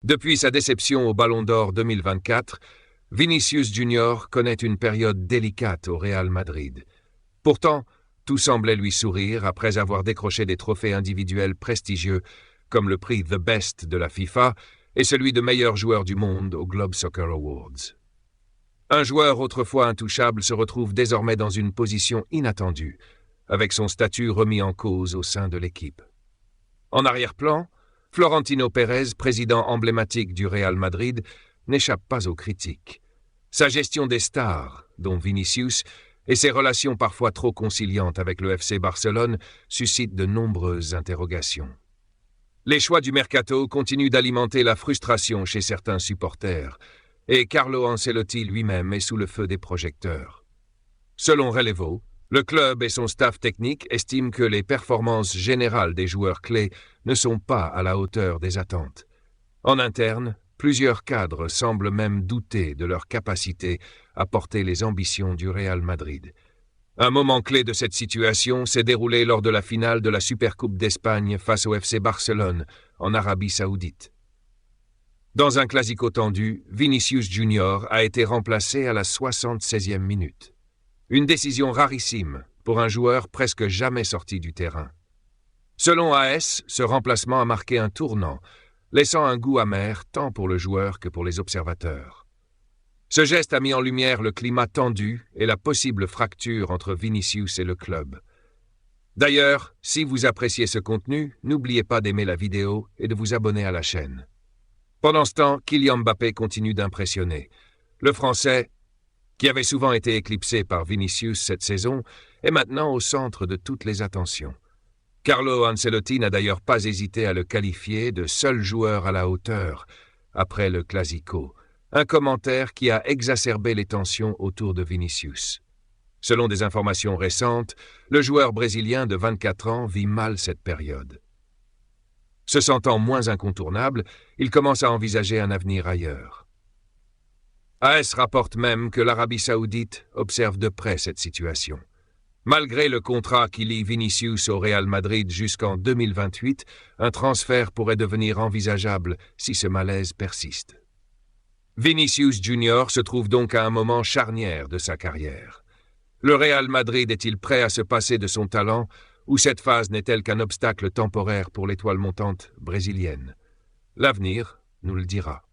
Depuis sa déception au Ballon d'Or 2024, Vinicius Junior connaît une période délicate au Real Madrid. Pourtant, tout semblait lui sourire après avoir décroché des trophées individuels prestigieux comme le prix The Best de la FIFA et celui de meilleur joueur du monde au Globe Soccer Awards. Un joueur autrefois intouchable se retrouve désormais dans une position inattendue, avec son statut remis en cause au sein de l'équipe. En arrière-plan, Florentino Pérez, président emblématique du Real Madrid, n'échappe pas aux critiques. Sa gestion des stars, dont Vinicius, et ses relations parfois trop conciliantes avec le FC Barcelone suscitent de nombreuses interrogations. Les choix du mercato continuent d'alimenter la frustration chez certains supporters, et Carlo Ancelotti lui-même est sous le feu des projecteurs. Selon Relevo, le club et son staff technique estiment que les performances générales des joueurs clés ne sont pas à la hauteur des attentes. En interne, plusieurs cadres semblent même douter de leur capacité à porter les ambitions du Real Madrid. Un moment clé de cette situation s'est déroulé lors de la finale de la Supercoupe d'Espagne face au FC Barcelone, en Arabie Saoudite. Dans un classico tendu, Vinicius Junior a été remplacé à la 76e minute. Une décision rarissime pour un joueur presque jamais sorti du terrain. Selon AS, ce remplacement a marqué un tournant, laissant un goût amer tant pour le joueur que pour les observateurs. Ce geste a mis en lumière le climat tendu et la possible fracture entre Vinicius et le club. D'ailleurs, si vous appréciez ce contenu, n'oubliez pas d'aimer la vidéo et de vous abonner à la chaîne. Pendant ce temps, Kylian Mbappé continue d'impressionner. Le Français, qui avait souvent été éclipsé par Vinicius cette saison, est maintenant au centre de toutes les attentions. Carlo Ancelotti n'a d'ailleurs pas hésité à le qualifier de seul joueur à la hauteur après le Clasico. Un commentaire qui a exacerbé les tensions autour de Vinicius. Selon des informations récentes, le joueur brésilien de 24 ans vit mal cette période. Se sentant moins incontournable, il commence à envisager un avenir ailleurs. AS rapporte même que l'Arabie Saoudite observe de près cette situation. Malgré le contrat qui lie Vinicius au Real Madrid jusqu'en 2028, un transfert pourrait devenir envisageable si ce malaise persiste. Vinicius Junior se trouve donc à un moment charnière de sa carrière. Le Real Madrid est-il prêt à se passer de son talent ou cette phase n'est-elle qu'un obstacle temporaire pour l'étoile montante brésilienne? L'avenir nous le dira.